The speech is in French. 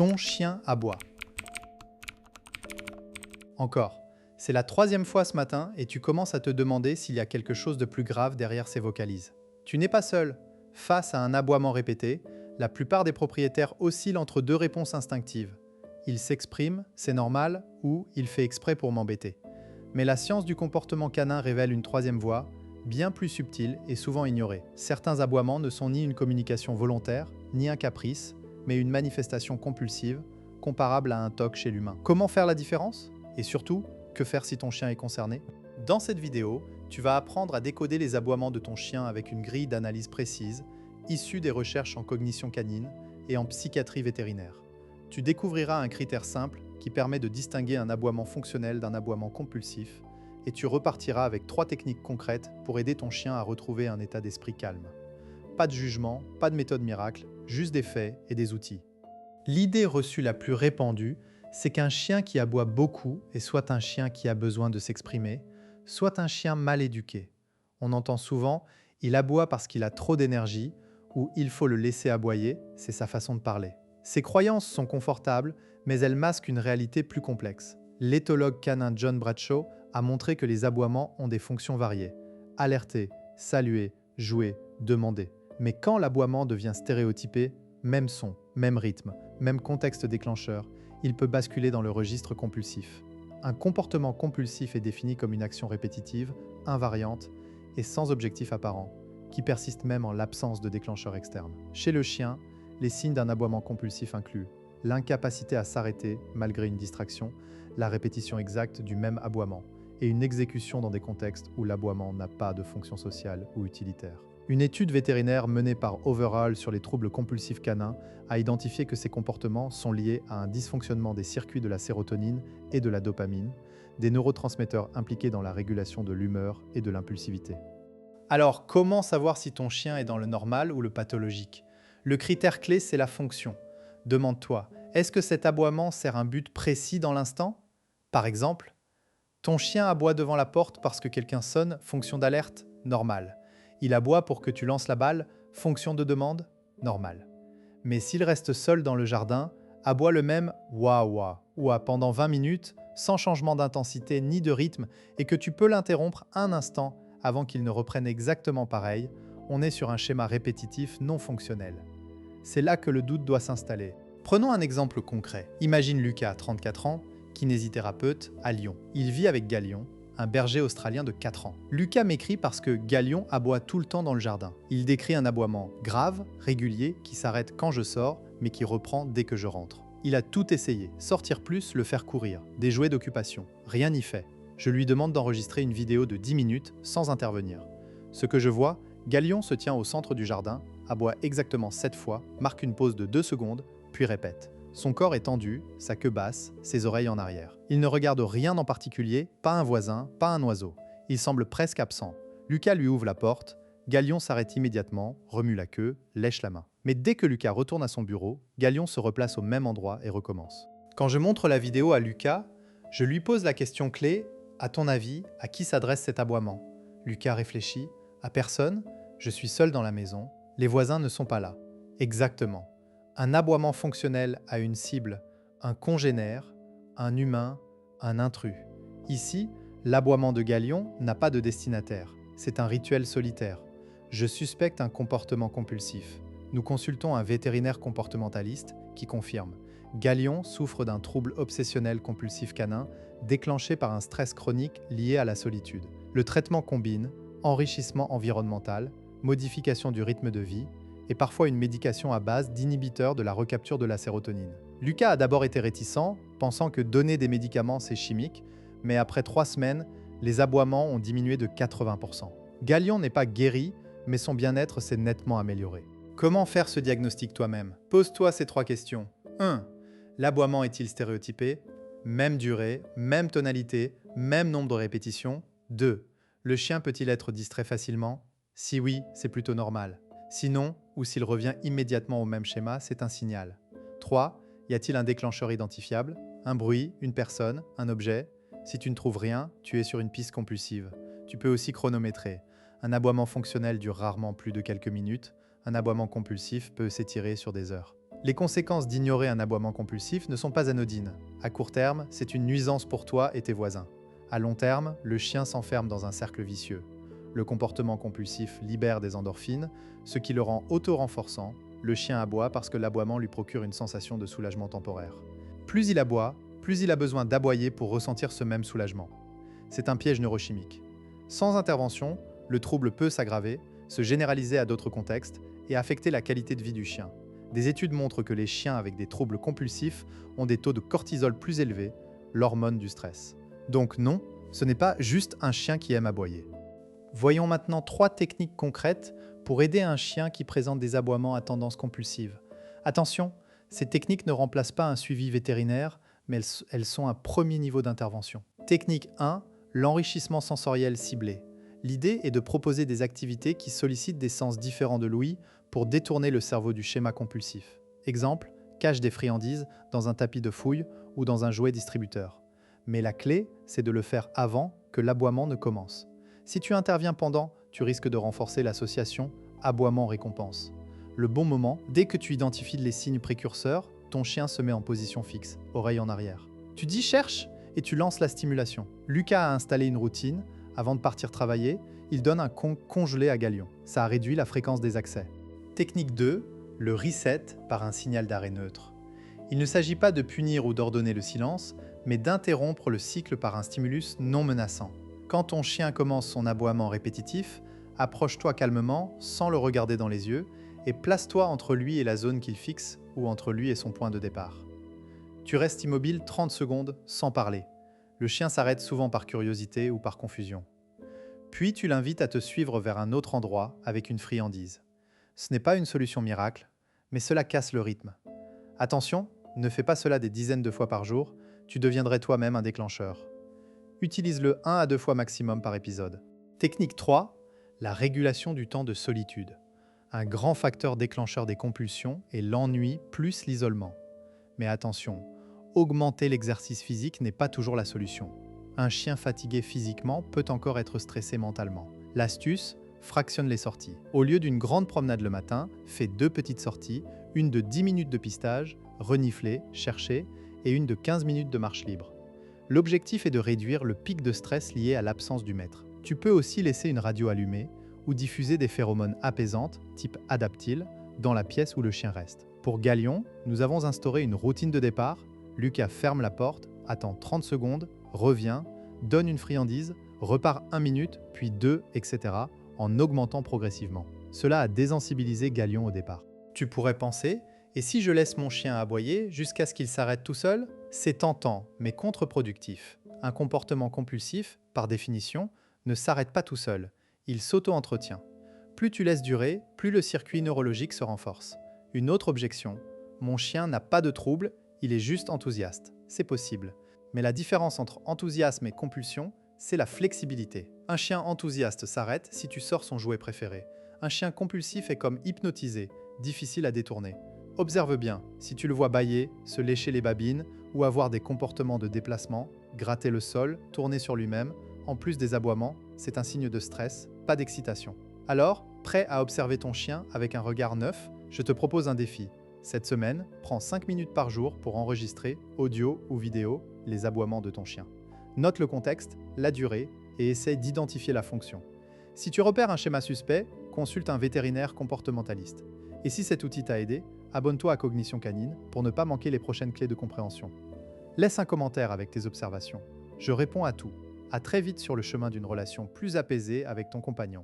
Ton chien aboie. Encore, c'est la troisième fois ce matin et tu commences à te demander s'il y a quelque chose de plus grave derrière ces vocalises. Tu n'es pas seul. Face à un aboiement répété, la plupart des propriétaires oscillent entre deux réponses instinctives. Il s'exprime, c'est normal, ou il fait exprès pour m'embêter. Mais la science du comportement canin révèle une troisième voie, bien plus subtile et souvent ignorée. Certains aboiements ne sont ni une communication volontaire, ni un caprice, mais une manifestation compulsive, comparable à un TOC chez l'humain. Comment faire la différence? Et surtout, que faire si ton chien est concerné? Dans cette vidéo, tu vas apprendre à décoder les aboiements de ton chien avec une grille d'analyse précise, issue des recherches en cognition canine et en psychiatrie vétérinaire. Tu découvriras un critère simple qui permet de distinguer un aboiement fonctionnel d'un aboiement compulsif, et tu repartiras avec 3 techniques concrètes pour aider ton chien à retrouver un état d'esprit calme. Pas de jugement, pas de méthode miracle, juste des faits et des outils. L'idée reçue la plus répandue, c'est qu'un chien qui aboie beaucoup est soit un chien qui a besoin de s'exprimer, soit un chien mal éduqué. On entend souvent « il aboie parce qu'il a trop d'énergie » ou « il faut le laisser aboyer », c'est sa façon de parler. Ces croyances sont confortables, mais elles masquent une réalité plus complexe. L'éthologue canin John Bradshaw a montré que les aboiements ont des fonctions variées. Alerter, saluer, jouer, demander. Mais quand l'aboiement devient stéréotypé, même son, même rythme, même contexte déclencheur, il peut basculer dans le registre compulsif. Un comportement compulsif est défini comme une action répétitive, invariante et sans objectif apparent, qui persiste même en l'absence de déclencheur externe. Chez le chien, les signes d'un aboiement compulsif incluent l'incapacité à s'arrêter malgré une distraction, la répétition exacte du même aboiement et une exécution dans des contextes où l'aboiement n'a pas de fonction sociale ou utilitaire. Une étude vétérinaire menée par Overall sur les troubles compulsifs canins a identifié que ces comportements sont liés à un dysfonctionnement des circuits de la sérotonine et de la dopamine, des neurotransmetteurs impliqués dans la régulation de l'humeur et de l'impulsivité. Alors, comment savoir si ton chien est dans le normal ou le pathologique? Le critère clé, c'est la fonction. Demande-toi, est-ce que cet aboiement sert un but précis dans l'instant? Par exemple, ton chien aboie devant la porte parce que quelqu'un sonne, fonction d'alerte, normal. Il aboie pour que tu lances la balle, fonction de demande, normal. Mais s'il reste seul dans le jardin, aboie le même wah-wah, ouah pendant 20 minutes, sans changement d'intensité ni de rythme, et que tu peux l'interrompre un instant avant qu'il ne reprenne exactement pareil, on est sur un schéma répétitif non fonctionnel. C'est là que le doute doit s'installer. Prenons un exemple concret. Imagine Lucas, 34 ans, kinésithérapeute à Lyon. Il vit avec Galion, un berger australien de 4 ans. Lucas m'écrit parce que Galion aboie tout le temps dans le jardin. Il décrit un aboiement grave, régulier, qui s'arrête quand je sors, mais qui reprend dès que je rentre. Il a tout essayé, sortir plus, le faire courir, des jouets d'occupation. Rien n'y fait. Je lui demande d'enregistrer une vidéo de 10 minutes sans intervenir. Ce que je vois, Galion se tient au centre du jardin, aboie exactement 7 fois, marque une pause de 2 secondes, puis répète. Son corps est tendu, sa queue basse, ses oreilles en arrière. Il ne regarde rien en particulier, pas un voisin, pas un oiseau. Il semble presque absent. Lucas lui ouvre la porte, Galion s'arrête immédiatement, remue la queue, lèche la main. Mais dès que Lucas retourne à son bureau, Galion se replace au même endroit et recommence. Quand je montre la vidéo à Lucas, je lui pose la question clé, à ton avis, à qui s'adresse cet aboiement? Lucas réfléchit, à personne, je suis seul dans la maison, les voisins ne sont pas là. Exactement. Un aboiement fonctionnel a une cible, un congénère, un humain, un intrus. Ici, l'aboiement de Galion n'a pas de destinataire. C'est un rituel solitaire. Je suspecte un comportement compulsif. Nous consultons un vétérinaire comportementaliste qui confirme. Galion souffre d'un trouble obsessionnel compulsif canin déclenché par un stress chronique lié à la solitude. Le traitement combine enrichissement environnemental, modification du rythme de vie, et parfois une médication à base d'inhibiteurs de la recapture de la sérotonine. Lucas a d'abord été réticent, pensant que donner des médicaments c'est chimique, mais après 3 semaines, les aboiements ont diminué de 80%. Galion n'est pas guéri, mais son bien-être s'est nettement amélioré. Comment faire ce diagnostic toi-même? Pose-toi ces 3 questions. 1. L'aboiement est-il stéréotypé? Même durée, même tonalité, même nombre de répétitions? 2. Le chien peut-il être distrait facilement? Si oui, c'est plutôt normal. Sinon, ou s'il revient immédiatement au même schéma, c'est un signal. 3. Y a-t-il un déclencheur identifiable? Un bruit, une personne, un objet? Si tu ne trouves rien, tu es sur une piste compulsive. Tu peux aussi chronométrer. Un aboiement fonctionnel dure rarement plus de quelques minutes. Un aboiement compulsif peut s'étirer sur des heures. Les conséquences d'ignorer un aboiement compulsif ne sont pas anodines. À court terme, c'est une nuisance pour toi et tes voisins. À long terme, le chien s'enferme dans un cercle vicieux. Le comportement compulsif libère des endorphines, ce qui le rend auto-renforçant. Le chien aboie parce que l'aboiement lui procure une sensation de soulagement temporaire. Plus il aboie, plus il a besoin d'aboyer pour ressentir ce même soulagement. C'est un piège neurochimique. Sans intervention, le trouble peut s'aggraver, se généraliser à d'autres contextes et affecter la qualité de vie du chien. Des études montrent que les chiens avec des troubles compulsifs ont des taux de cortisol plus élevés, l'hormone du stress. Donc non, ce n'est pas juste un chien qui aime aboyer. Voyons maintenant 3 techniques concrètes pour aider un chien qui présente des aboiements à tendance compulsive. Attention, ces techniques ne remplacent pas un suivi vétérinaire, mais elles sont un premier niveau d'intervention. Technique 1, l'enrichissement sensoriel ciblé. L'idée est de proposer des activités qui sollicitent des sens différents de l'ouïe pour détourner le cerveau du schéma compulsif. Exemple, cache des friandises dans un tapis de fouille ou dans un jouet distributeur. Mais la clé, c'est de le faire avant que l'aboiement ne commence. Si tu interviens pendant, tu risques de renforcer l'association aboiement-récompense. Le bon moment, dès que tu identifies les signes précurseurs, ton chien se met en position fixe, oreille en arrière. Tu dis « cherche » et tu lances la stimulation. Lucas a installé une routine. Avant de partir travailler, il donne un congelé à Galion. Ça a réduit la fréquence des accès. Technique 2, le reset par un signal d'arrêt neutre. Il ne s'agit pas de punir ou d'ordonner le silence, mais d'interrompre le cycle par un stimulus non menaçant. Quand ton chien commence son aboiement répétitif, approche-toi calmement, sans le regarder dans les yeux, et place-toi entre lui et la zone qu'il fixe ou entre lui et son point de départ. Tu restes immobile 30 secondes sans parler. Le chien s'arrête souvent par curiosité ou par confusion. Puis tu l'invites à te suivre vers un autre endroit avec une friandise. Ce n'est pas une solution miracle, mais cela casse le rythme. Attention, ne fais pas cela des dizaines de fois par jour, tu deviendrais toi-même un déclencheur. Utilise-le 1 à 2 fois maximum par épisode. Technique 3, la régulation du temps de solitude. Un grand facteur déclencheur des compulsions est l'ennui plus l'isolement. Mais attention, augmenter l'exercice physique n'est pas toujours la solution. Un chien fatigué physiquement peut encore être stressé mentalement. L'astuce, fractionne les sorties. Au lieu d'une grande promenade le matin, fais 2 petites sorties, une de 10 minutes de pistage, renifler, chercher, et une de 15 minutes de marche libre. L'objectif est de réduire le pic de stress lié à l'absence du maître. Tu peux aussi laisser une radio allumée ou diffuser des phéromones apaisantes, type adaptile, dans la pièce où le chien reste. Pour Galion, nous avons instauré une routine de départ. Lucas ferme la porte, attend 30 secondes, revient, donne une friandise, repart 1 minute, puis 2, etc., en augmentant progressivement. Cela a désensibilisé Galion au départ. Tu pourrais penser, et si je laisse mon chien aboyer jusqu'à ce qu'il s'arrête tout seul? C'est tentant, mais contre-productif. Un comportement compulsif, par définition, ne s'arrête pas tout seul. Il s'auto-entretient. Plus tu laisses durer, plus le circuit neurologique se renforce. Une autre objection, mon chien n'a pas de trouble, il est juste enthousiaste. C'est possible. Mais la différence entre enthousiasme et compulsion, c'est la flexibilité. Un chien enthousiaste s'arrête si tu sors son jouet préféré. Un chien compulsif est comme hypnotisé, difficile à détourner. Observe bien, si tu le vois bâiller, se lécher les babines ou avoir des comportements de déplacement, gratter le sol, tourner sur lui-même, en plus des aboiements, c'est un signe de stress, pas d'excitation. Alors, prêt à observer ton chien avec un regard neuf, je te propose un défi. Cette semaine, prends 5 minutes par jour pour enregistrer, audio ou vidéo, les aboiements de ton chien. Note le contexte, la durée et essaye d'identifier la fonction. Si tu repères un schéma suspect, consulte un vétérinaire comportementaliste. Et si cet outil t'a aidé, abonne-toi à Cognition Canine pour ne pas manquer les prochaines clés de compréhension. Laisse un commentaire avec tes observations. Je réponds à tout. À très vite sur le chemin d'une relation plus apaisée avec ton compagnon.